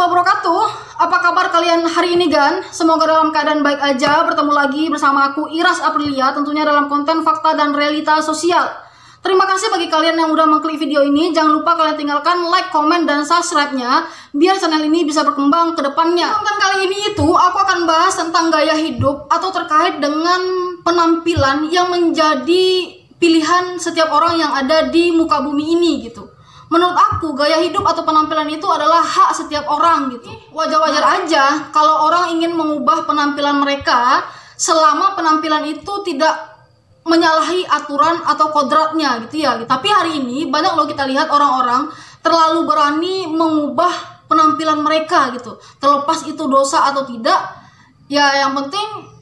warahmatullahi wabarakatuh. Apa kabar kalian hari ini, Gan? Semoga dalam keadaan baik aja. Bertemu lagi bersama aku, Iras Aprilia, tentunya dalam konten fakta dan realita sosial. Terima kasih bagi kalian yang udah mengklik video ini. Jangan lupa kalian tinggalkan like, komen, dan subscribe-nya biar channel ini bisa berkembang ke depannya. Konten kali ini itu aku akan bahas tentang gaya hidup atau terkait dengan penampilan yang menjadi pilihan setiap orang yang ada di muka bumi ini gitu. Menurut aku, gaya hidup atau penampilan itu adalah hak setiap orang gitu. Wajar-wajar aja kalau orang ingin mengubah penampilan mereka selama penampilan itu tidak menyalahi aturan atau kodratnya gitu ya. Tapi hari ini banyak loh kita lihat orang-orang terlalu berani mengubah penampilan mereka gitu. Terlepas itu dosa atau tidak, ya yang penting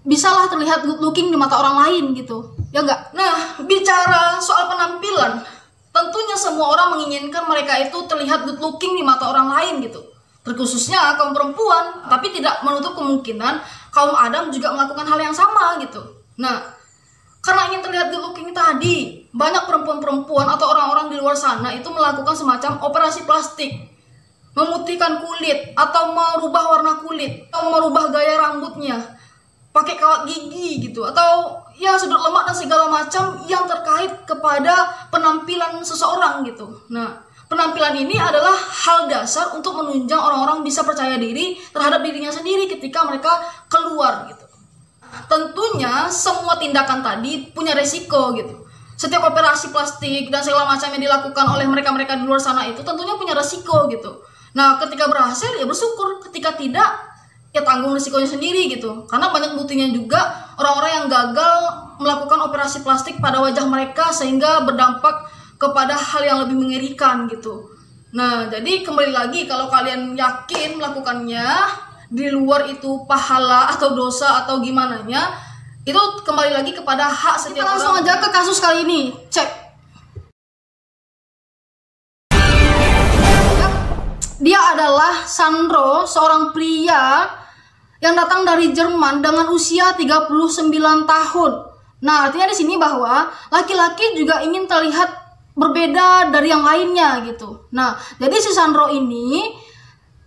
bisalah terlihat good looking di mata orang lain gitu. Ya enggak? Nah, bicara soal penampilan, tentunya semua orang menginginkan mereka itu terlihat good looking di mata orang lain gitu. Terkhususnya kaum perempuan, tapi tidak menutup kemungkinan kaum Adam juga melakukan hal yang sama gitu. Nah, karena ingin terlihat good looking tadi, banyak perempuan-perempuan atau orang-orang di luar sana itu melakukan semacam operasi plastik, memutihkan kulit, atau merubah warna kulit, atau merubah gaya rambutnya, pakai kawat gigi gitu, atau ya sudut lemak dan segala macam yang terkait kepada penampilan seseorang gitu. Nah, penampilan ini adalah hal dasar untuk menunjang orang-orang bisa percaya diri terhadap dirinya sendiri ketika mereka keluar gitu. Tentunya semua tindakan tadi punya resiko gitu. Setiap operasi plastik dan segala macam yang dilakukan oleh mereka-mereka di luar sana itu tentunya punya resiko gitu. Nah, ketika berhasil ya bersyukur, ketika tidak ya tanggung risikonya sendiri gitu. Karena banyak buktinya juga orang-orang yang gagal melakukan operasi plastik pada wajah mereka sehingga berdampak kepada hal yang lebih mengerikan gitu. Nah, jadi kembali lagi kalau kalian yakin melakukannya di luar itu pahala atau dosa atau gimana nya, itu kembali lagi kepada hak setiap orang. Langsung aja ke kasus kali ini. Cek. Dia adalah Sandro, seorang pria yang datang dari Jerman dengan usia 39 tahun. Nah, artinya di sini bahwa laki-laki juga ingin terlihat berbeda dari yang lainnya gitu. Nah, jadi si Sandro ini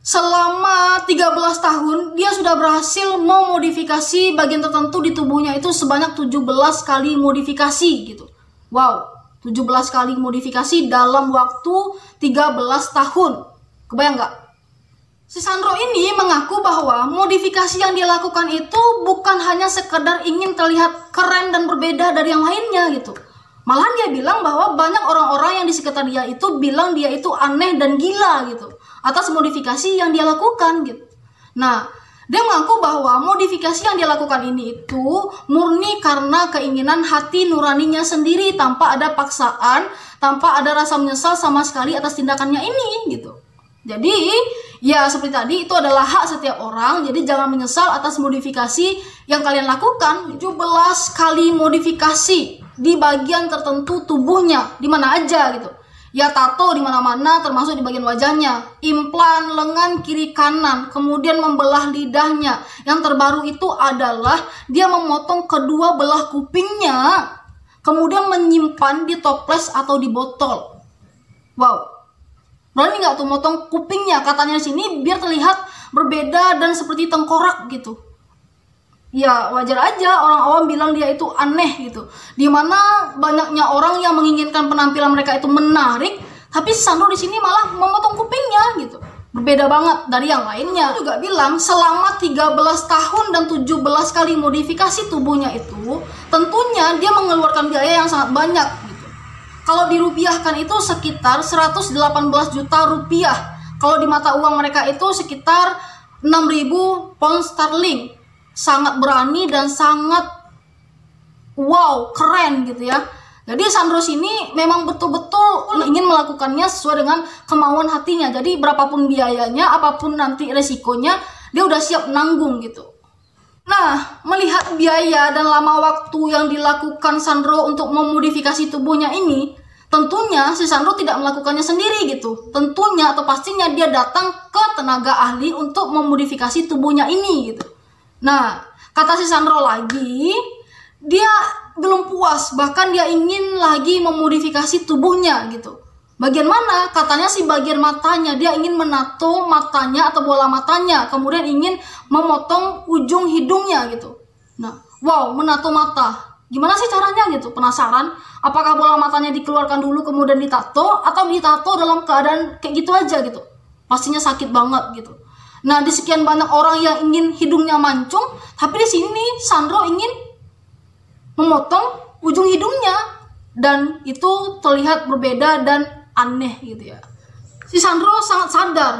selama 13 tahun dia sudah berhasil memodifikasi bagian tertentu di tubuhnya itu sebanyak 17 kali modifikasi gitu. Wow, 17 kali modifikasi dalam waktu 13 tahun. Kebayang nggak? Si Sandro ini mengaku bahwa modifikasi yang dia lakukan itu bukan hanya sekedar ingin terlihat keren dan berbeda dari yang lainnya gitu. Malahan dia bilang bahwa banyak orang-orang yang di sekitar dia itu bilang dia itu aneh dan gila gitu atas modifikasi yang dia lakukan gitu. Nah, dia mengaku bahwa modifikasi yang dia lakukan ini itu murni karena keinginan hati nuraninya sendiri tanpa ada paksaan, tanpa ada rasa menyesal sama sekali atas tindakannya ini gitu. Jadi, ya seperti tadi itu adalah hak setiap orang, jadi jangan menyesal atas modifikasi yang kalian lakukan. 17 kali modifikasi di bagian tertentu tubuhnya, di mana aja gitu. Ya tato di mana-mana termasuk di bagian wajahnya, implan lengan kiri kanan, kemudian membelah lidahnya. Yang terbaru itu adalah dia memotong kedua belah kupingnya, kemudian menyimpan di toples atau di botol. Wow. Berani nggak tuh motong kupingnya, katanya di sini biar terlihat berbeda dan seperti tengkorak gitu. Ya wajar aja orang awam bilang dia itu aneh gitu. Dimana banyaknya orang yang menginginkan penampilan mereka itu menarik, tapi Sandro di sini malah memotong kupingnya gitu. Berbeda banget dari yang lainnya. Dia juga bilang selama 13 tahun dan 17 kali modifikasi tubuhnya itu, tentunya dia mengeluarkan biaya yang sangat banyak gitu. Kalau dirupiahkan itu sekitar 118 juta rupiah. Kalau di mata uang mereka itu sekitar 6.000 pound sterling. Sangat berani dan sangat wow, keren gitu ya. Jadi Sandro sini memang betul-betul ingin melakukannya sesuai dengan kemauan hatinya. Jadi berapapun biayanya, apapun nanti resikonya, dia udah siap nanggung gitu. Nah, melihat biaya dan lama waktu yang dilakukan Sandro untuk memodifikasi tubuhnya ini, tentunya si Sandro tidak melakukannya sendiri gitu. Tentunya atau pastinya dia datang ke tenaga ahli untuk memodifikasi tubuhnya ini gitu. Nah, kata si Sandro lagi, dia belum puas, bahkan dia ingin lagi memodifikasi tubuhnya gitu. Bagian mana? Katanya sih bagian matanya. Dia ingin menato matanya atau bola matanya, kemudian ingin memotong ujung hidungnya gitu. Nah, wow, menato mata. Gimana sih caranya gitu? Penasaran? Apakah bola matanya dikeluarkan dulu kemudian ditato, atau ditato dalam keadaan kayak gitu aja gitu? Pastinya sakit banget gitu. Nah, di sekian banyak orang yang ingin hidungnya mancung, tapi di sini Sandro ingin memotong ujung hidungnya, dan itu terlihat berbeda dan aneh gitu ya. Si Sandro sangat sadar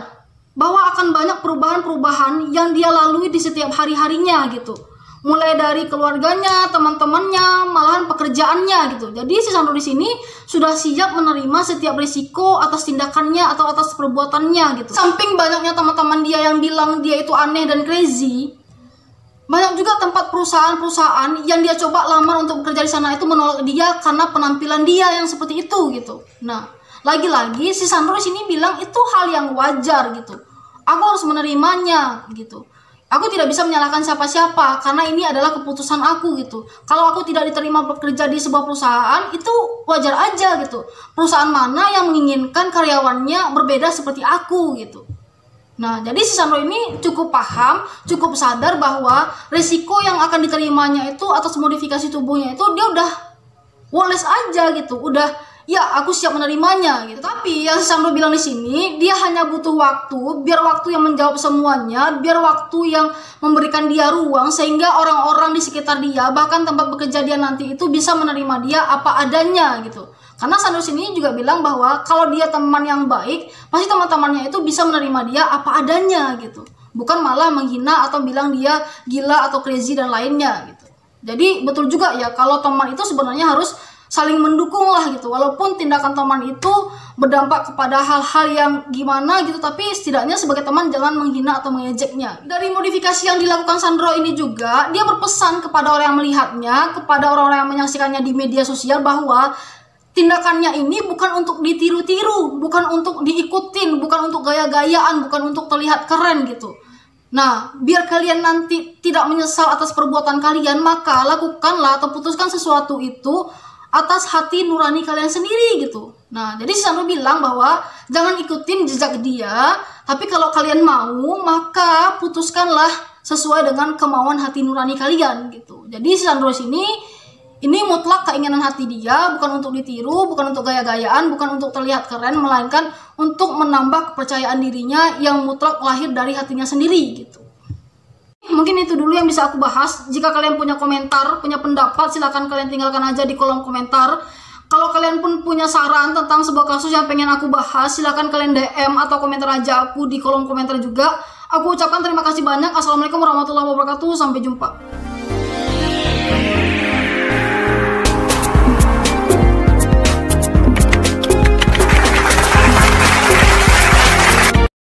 bahwa akan banyak perubahan-perubahan yang dia lalui di setiap hari-harinya gitu. Mulai dari keluarganya, teman-temannya, malahan pekerjaannya gitu. Jadi si Sandro di sini sudah siap menerima setiap risiko atas tindakannya atau atas perbuatannya gitu. Samping banyaknya teman-teman dia yang bilang dia itu aneh dan crazy, banyak juga tempat perusahaan-perusahaan yang dia coba lamar untuk bekerja di sana itu menolak dia karena penampilan dia yang seperti itu gitu. Nah, lagi-lagi si Sandro di sini bilang itu hal yang wajar gitu. Aku harus menerimanya gitu. Aku tidak bisa menyalahkan siapa-siapa karena ini adalah keputusan aku gitu. Kalau aku tidak diterima bekerja di sebuah perusahaan, itu wajar aja gitu. Perusahaan mana yang menginginkan karyawannya berbeda seperti aku gitu. Nah, jadi si Sandro ini cukup paham, cukup sadar bahwa resiko yang akan diterimanya itu atas modifikasi tubuhnya itu dia udah woles aja gitu. Udah, ya aku siap menerimanya gitu. Tapi yang Sandro bilang di sini, dia hanya butuh waktu, biar waktu yang menjawab semuanya, biar waktu yang memberikan dia ruang sehingga orang-orang di sekitar dia, bahkan tempat bekerja dia nanti itu bisa menerima dia apa adanya gitu. Karena Sandro sini juga bilang bahwa kalau dia teman yang baik, pasti teman-temannya itu bisa menerima dia apa adanya gitu. Bukan malah menghina atau bilang dia gila atau crazy dan lainnya gitu. Jadi betul juga ya kalau teman itu sebenarnya harus saling mendukung lah gitu, walaupun tindakan teman itu berdampak kepada hal-hal yang gimana gitu, tapi setidaknya sebagai teman jangan menghina atau mengejeknya. Dari modifikasi yang dilakukan Sandro ini juga, dia berpesan kepada orang yang melihatnya, kepada orang-orang yang menyaksikannya di media sosial bahwa tindakannya ini bukan untuk ditiru-tiru, bukan untuk diikutin, bukan untuk gaya-gayaan, bukan untuk terlihat keren gitu. Nah, biar kalian nanti tidak menyesal atas perbuatan kalian, maka lakukanlah atau putuskan sesuatu itu atas hati nurani kalian sendiri gitu. Nah, jadi si Sandro bilang bahwa jangan ikutin jejak dia, tapi kalau kalian mau, maka putuskanlah sesuai dengan kemauan hati nurani kalian gitu. Jadi si Sandro sini, ini mutlak keinginan hati dia, bukan untuk ditiru, bukan untuk gaya-gayaan, bukan untuk terlihat keren, melainkan untuk menambah kepercayaan dirinya yang mutlak lahir dari hatinya sendiri gitu. Mungkin itu dulu yang bisa aku bahas. Jika kalian punya komentar, punya pendapat, silahkan kalian tinggalkan aja di kolom komentar. Kalau kalian pun punya saran tentang sebuah kasus yang pengen aku bahas, silahkan kalian DM atau komentar aja aku di kolom komentar juga. Aku ucapkan terima kasih banyak. Assalamualaikum warahmatullahi wabarakatuh. Sampai jumpa.